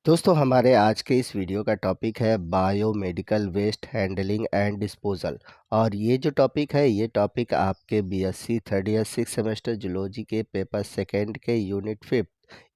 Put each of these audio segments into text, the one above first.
दोस्तों हमारे आज के इस वीडियो का टॉपिक है biomedical waste handling and disposal. और ये जो टॉपिक है ये टॉपिक आपके BSc third year six semester zoology के पेपर सेकंड के unit 5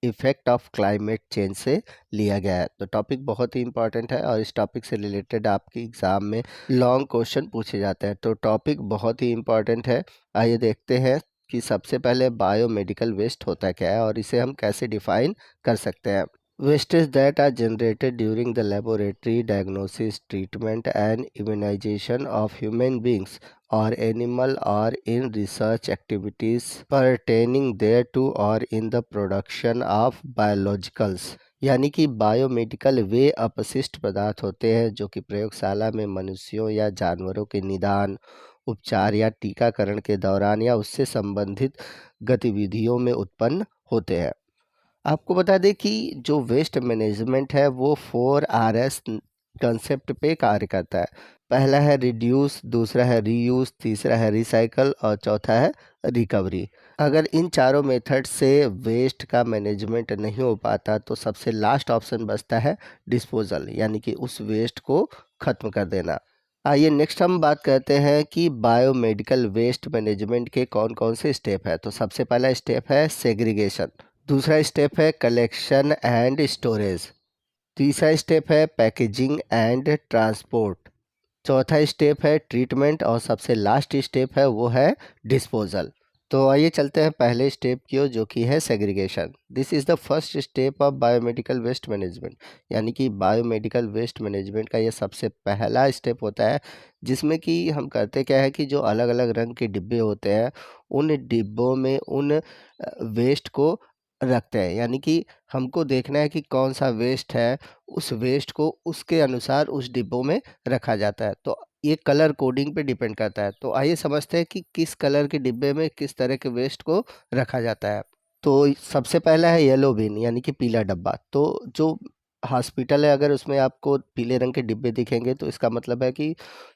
effect of climate change से लिया गया है। तो टॉपिक बहुत ही इंपॉर्टेंट है और इस टॉपिक से रिलेटेड आपके एग्ज़ाम में लॉन्ग क्वेश्चन पूछे जाते हैं। तो टॉपिक बहुत ही इंपॉर्टेंट है। आइए देखते हैं कि सबसे पहले बायोमेडिकल वेस्ट होता क्या है और इसे हम कैसे डिफाइन कर सकते हैं। Wastes that are generated during the laboratory diagnosis, treatment, and immunization of human beings or animal or in research activities pertaining thereto or in the production of biologicals। यानी कि बायोमेडिकल वे अपशिष्ट पदार्थ होते हैं जो कि प्रयोगशाला में मनुष्यों या जानवरों के निदान, उपचार या टीकाकरण के दौरान या उससे संबंधित गतिविधियों में उत्पन्न होते हैं। आपको बता दें कि जो वेस्ट मैनेजमेंट है वो 4RS कंसेप्ट पे कार्य करता है। पहला है रिड्यूस, दूसरा है रीयूज, तीसरा है रिसाइकल और चौथा है रिकवरी। अगर इन चारों मेथड से वेस्ट का मैनेजमेंट नहीं हो पाता तो सबसे लास्ट ऑप्शन बचता है डिस्पोजल, यानी कि उस वेस्ट को ख़त्म कर देना। आइए नेक्स्ट हम बात करते हैं कि बायोमेडिकल वेस्ट मैनेजमेंट के कौन कौन से स्टेप है। तो सबसे पहला स्टेप है सेग्रीगेशन, दूसरा स्टेप है कलेक्शन एंड स्टोरेज, तीसरा स्टेप है पैकेजिंग एंड ट्रांसपोर्ट, चौथा स्टेप है ट्रीटमेंट और सबसे लास्ट स्टेप है वो है डिस्पोजल। तो आइए चलते हैं पहले स्टेप की ओर जो कि है segregation. This is the first step of biomedical waste management, यानी कि बायोमेडिकल वेस्ट मैनेजमेंट का ये सबसे पहला स्टेप होता है जिसमें कि हम करते क्या है कि जो अलग अलग रंग के डिब्बे होते हैं उन डिब्बों में उन वेस्ट को रखते हैं। यानी कि हमको देखना है कि कौन सा वेस्ट है, उस वेस्ट को उसके अनुसार उस डिब्बों में रखा जाता है। तो ये कलर कोडिंग पे डिपेंड करता है। तो आइए समझते हैं कि किस कलर के डिब्बे में किस तरह के वेस्ट को रखा जाता है। तो सबसे पहला है येलो बिन, यानी कि पीला डब्बा। तो जो हॉस्पिटल है अगर उसमें आपको पीले रंग के डिब्बे दिखेंगे तो इसका मतलब है कि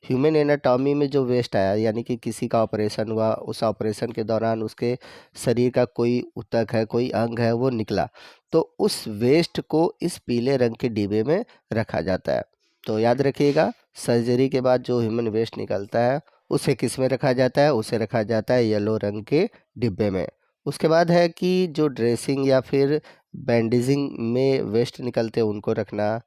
ह्यूमन एनाटॉमी में जो वेस्ट आया, यानी कि किसी का ऑपरेशन हुआ, उस ऑपरेशन के दौरान उसके शरीर का कोई ऊतक है, कोई अंग है, वो निकला, तो उस वेस्ट को इस पीले रंग के डिब्बे में रखा जाता है। तो याद रखिएगा, सर्जरी के बाद जो ह्यूमन वेस्ट निकलता है उसे किस में रखा जाता है, उसे रखा जाता है येलो रंग के डिब्बे में। उसके बाद है कि जो ड्रेसिंग या फिर बैंडेजिंग में वेस्ट निकलते हैं उनको रखना,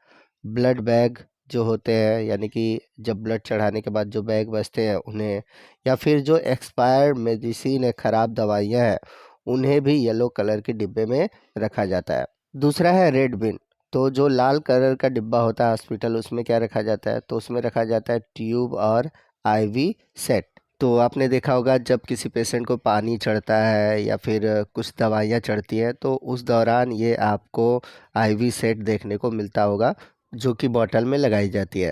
ब्लड बैग जो होते हैं, यानी कि जब ब्लड चढ़ाने के बाद जो बैग बचते हैं उन्हें, या फिर जो एक्सपायर्ड मेडिसिन है, ख़राब दवाइयाँ हैं, उन्हें भी येलो कलर के डिब्बे में रखा जाता है। दूसरा है रेड बिन। तो जो लाल कलर का डिब्बा होता है हॉस्पिटल, उसमें क्या रखा जाता है, तो उसमें रखा जाता है ट्यूब और आईवी सेट। तो आपने देखा होगा जब किसी पेशेंट को पानी चढ़ता है या फिर कुछ दवाइयाँ चढ़ती हैं तो उस दौरान ये आपको आईवी सेट देखने को मिलता होगा जो कि बॉटल में लगाई जाती है।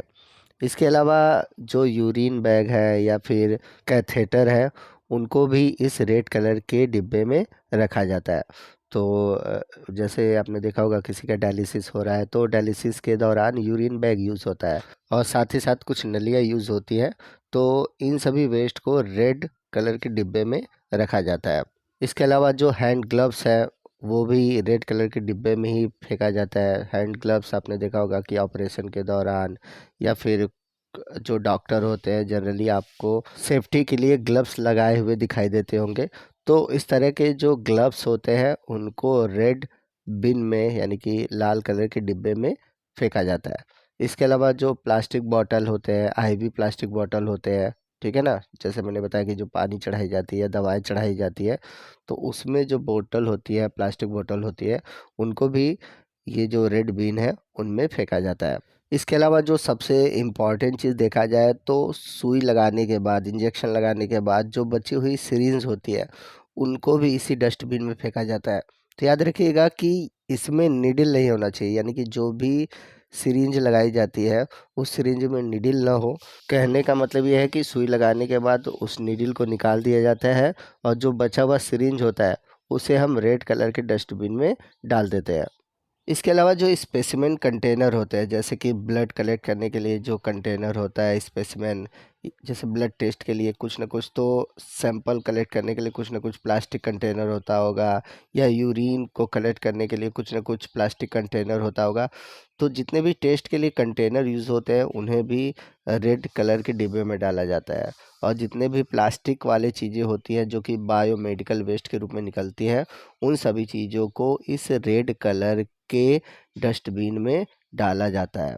इसके अलावा जो यूरिन बैग है या फिर कैथेटर है उनको भी इस रेड कलर के डिब्बे में रखा जाता है। तो जैसे आपने देखा होगा किसी का डायलिसिस हो रहा है तो डायलिसिस के दौरान यूरिन बैग यूज़ होता है और साथ ही साथ कुछ नलियाँ यूज़ होती है। तो इन सभी वेस्ट को रेड कलर के डिब्बे में रखा जाता है। इसके अलावा जो हैंड ग्लव्स है वो भी रेड कलर के डिब्बे में ही फेंका जाता है। हैंड ग्लव्स आपने देखा होगा कि ऑपरेशन के दौरान या फिर जो डॉक्टर होते हैं जनरली आपको सेफ्टी के लिए ग्लव्स लगाए हुए दिखाई देते होंगे। तो इस तरह के जो ग्लव्स होते हैं उनको रेड बिन में, यानी कि लाल कलर के डिब्बे में फेंका जाता है। इसके अलावा जो प्लास्टिक बॉटल होते हैं, आईवी प्लास्टिक बॉटल होते हैं, ठीक है ना, जैसे मैंने बताया कि जो पानी चढ़ाई जाती है, दवाएं चढ़ाई जाती है, तो उसमें जो बोतल होती है, प्लास्टिक बोतल होती है, उनको भी ये जो रेड बिन है उनमें फेंका जाता है। इसके अलावा जो सबसे इम्पॉर्टेंट चीज़ देखा जाए तो सुई लगाने के बाद, इंजेक्शन लगाने के बाद जो बची हुई सिरिंज होती है उनको भी इसी डस्टबिन में फेंका जाता है। तो याद रखिएगा कि इसमें निडल नहीं होना चाहिए, यानी कि जो भी सिरिंज लगाई जाती है उस सिरिंज में निडल ना हो। कहने का मतलब ये है कि सुई लगाने के बाद उस निडल को निकाल दिया जाता है और जो बचा हुआ सिरिंज होता है उसे हम रेड कलर के डस्टबिन में डाल देते हैं। इसके अलावा जो स्पेसिमेन कंटेनर होते हैं, जैसे कि ब्लड कलेक्ट करने के लिए जो कंटेनर होता है स्पेसिमेन, जैसे ब्लड टेस्ट के लिए कुछ ना कुछ तो सैंपल कलेक्ट करने के लिए कुछ ना कुछ प्लास्टिक कंटेनर होता होगा, या यूरिन को कलेक्ट करने के लिए कुछ ना कुछ प्लास्टिक कंटेनर होता होगा। तो जितने भी टेस्ट के लिए कंटेनर यूज़ होते हैं उन्हें भी रेड कलर के डिब्बे में डाला जाता है। और जितने भी प्लास्टिक वाले चीज़ें होती हैं जो कि बायोमेडिकल वेस्ट के रूप में निकलती हैं, उन सभी चीज़ों को इस रेड कलर के डस्टबिन में डाला जाता है।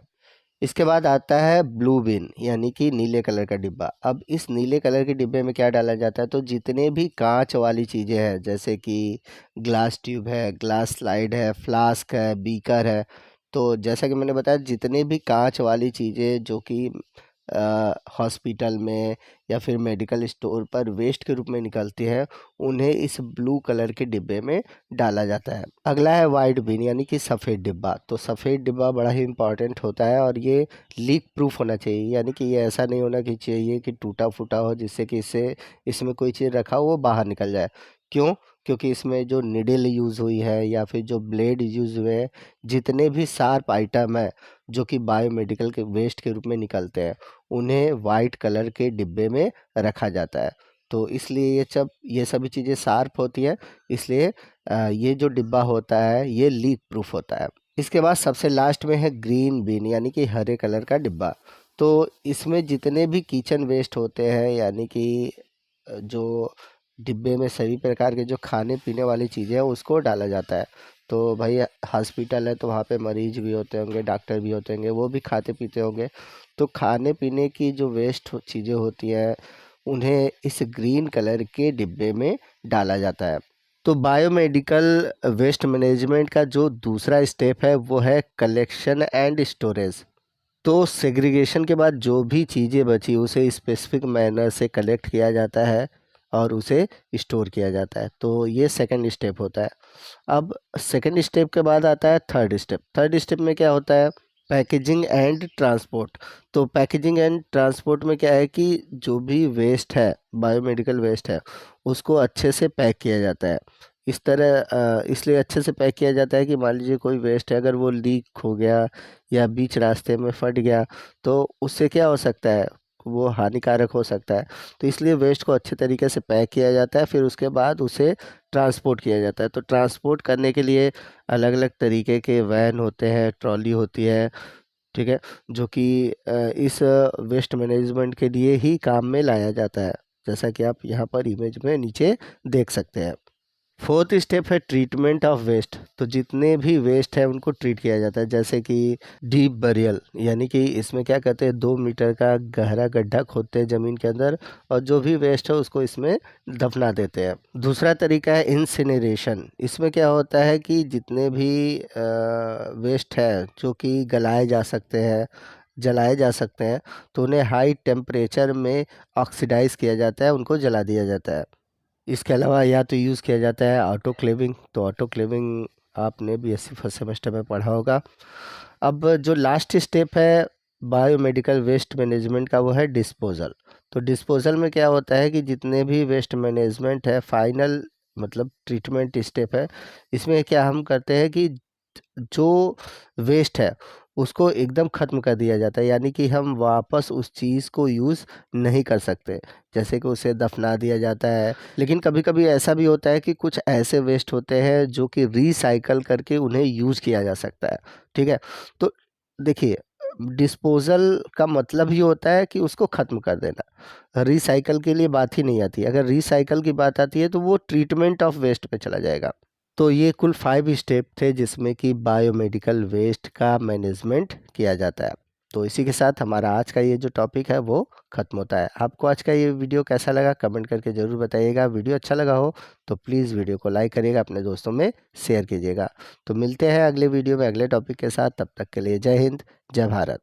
इसके बाद आता है ब्लू बिन, यानी कि नीले कलर का डिब्बा। अब इस नीले कलर के डिब्बे में क्या डाला जाता है, तो जितने भी कांच वाली चीज़ें हैं जैसे कि ग्लास ट्यूब है, ग्लास स्लाइड है, फ्लास्क है, बीकर है, तो जैसा कि मैंने बताया जितने भी कांच वाली चीज़ें जो कि हॉस्पिटल में या फिर मेडिकल स्टोर पर वेस्ट के रूप में निकलती है, उन्हें इस ब्लू कलर के डिब्बे में डाला जाता है। अगला है वाइट बिन, यानी कि सफ़ेद डिब्बा। तो सफ़ेद डिब्बा बड़ा ही इंपॉर्टेंट होता है और ये लीक प्रूफ होना चाहिए, यानी कि ये ऐसा नहीं होना कि चाहिए कि टूटा फूटा हो जिससे कि इसमें कोई चीज़ रखा हो वो बाहर निकल जाए। क्यों? क्योंकि इसमें जो निडल यूज़ हुई है या फिर जो ब्लेड यूज़ हुए हैं, जितने भी शार्प आइटम है जो कि बायोमेडिकल के वेस्ट के रूप में निकलते हैं, उन्हें वाइट कलर के डिब्बे में रखा जाता है। तो इसलिए ये सभी चीज़ें शार्प होती है, इसलिए ये जो डिब्बा होता है ये लीक प्रूफ होता है। इसके बाद सबसे लास्ट में है ग्रीन बिन, यानी कि हरे कलर का डिब्बा। तो इसमें जितने भी किचन वेस्ट होते हैं, यानी कि जो डिब्बे में सभी प्रकार के जो खाने पीने वाली चीज़ें हैं उसको डाला जाता है। तो भाई हॉस्पिटल है तो वहाँ पे मरीज भी होते होंगे, डॉक्टर भी होते होंगे, वो भी खाते पीते होंगे। तो खाने पीने की जो वेस्ट चीज़ें होती हैं उन्हें इस ग्रीन कलर के डिब्बे में डाला जाता है। तो बायोमेडिकल वेस्ट मैनेजमेंट का जो दूसरा स्टेप है वो है कलेक्शन एंड स्टोरेज। तो सेग्रीगेशन के बाद जो भी चीज़ें बची उसे स्पेसिफिक मैनर से कलेक्ट किया जाता है और उसे स्टोर किया जाता है। तो ये सेकंड स्टेप होता है। अब सेकंड स्टेप के बाद आता है थर्ड स्टेप। थर्ड स्टेप में क्या होता है, पैकेजिंग एंड ट्रांसपोर्ट। तो पैकेजिंग एंड ट्रांसपोर्ट में क्या है कि जो भी वेस्ट है, बायोमेडिकल वेस्ट है, उसको अच्छे से पैक किया जाता है। इस तरह इसलिए अच्छे से पैक किया जाता है कि मान लीजिए कोई वेस्ट है, अगर वो लीक हो गया या बीच रास्ते में फट गया तो उससे क्या हो सकता है, वो हानिकारक हो सकता है। तो इसलिए वेस्ट को अच्छे तरीके से पैक किया जाता है, फिर उसके बाद उसे ट्रांसपोर्ट किया जाता है। तो ट्रांसपोर्ट करने के लिए अलग अलग तरीके के वैन होते हैं, ट्रॉली होती है, ठीक है, जो कि इस वेस्ट मैनेजमेंट के लिए ही काम में लाया जाता है, जैसा कि आप यहाँ पर इमेज में नीचे देख सकते हैं। फोर्थ स्टेप है ट्रीटमेंट ऑफ वेस्ट। तो जितने भी वेस्ट है उनको ट्रीट किया जाता है, जैसे कि डीप बरियल, यानी कि इसमें क्या कहते हैं, 2 मीटर का गहरा गड्ढा खोदते हैं ज़मीन के अंदर और जो भी वेस्ट है उसको इसमें दफना देते हैं। दूसरा तरीका है इंसिनरेशन। इसमें क्या होता है कि जितने भी वेस्ट है जो कि गलाए जा सकते हैं, जलाए जा सकते हैं, तो उन्हें हाई टेम्परेचर में ऑक्सीडाइज किया जाता है, उनको जला दिया जाता है। इसके अलावा या तो यूज़ किया जाता है ऑटोक्लेविंग। तो ऑटोक्लेविंग आपने बीएससी फर्स्ट सेमेस्टर में पढ़ा होगा। अब जो लास्ट स्टेप है बायोमेडिकल वेस्ट मैनेजमेंट का वो है डिस्पोजल। तो डिस्पोजल में क्या होता है कि जितने भी वेस्ट मैनेजमेंट है, फाइनल मतलब ट्रीटमेंट स्टेप है, इसमें क्या हम करते हैं कि जो वेस्ट है उसको एकदम ख़त्म कर दिया जाता है, यानी कि हम वापस उस चीज़ को यूज़ नहीं कर सकते, जैसे कि उसे दफना दिया जाता है। लेकिन कभी कभी ऐसा भी होता है कि कुछ ऐसे वेस्ट होते हैं जो कि रिसाइकल करके उन्हें यूज़ किया जा सकता है, ठीक है। तो देखिए, डिस्पोजल का मतलब ही होता है कि उसको ख़त्म कर देना। रिसाइकल के लिए बात ही नहीं आती। अगर रिसाइकल की बात आती है तो वो ट्रीटमेंट ऑफ वेस्ट पे चला जाएगा। तो ये कुल 5 स्टेप थे जिसमें कि बायोमेडिकल वेस्ट का मैनेजमेंट किया जाता है। तो इसी के साथ हमारा आज का ये जो टॉपिक है वो ख़त्म होता है। आपको आज का ये वीडियो कैसा लगा कमेंट करके ज़रूर बताइएगा। वीडियो अच्छा लगा हो तो प्लीज़ वीडियो को लाइक करिएगा, अपने दोस्तों में शेयर कीजिएगा। तो मिलते हैं अगले वीडियो में अगले टॉपिक के साथ। तब तक के लिए जय हिंद, जय भारत।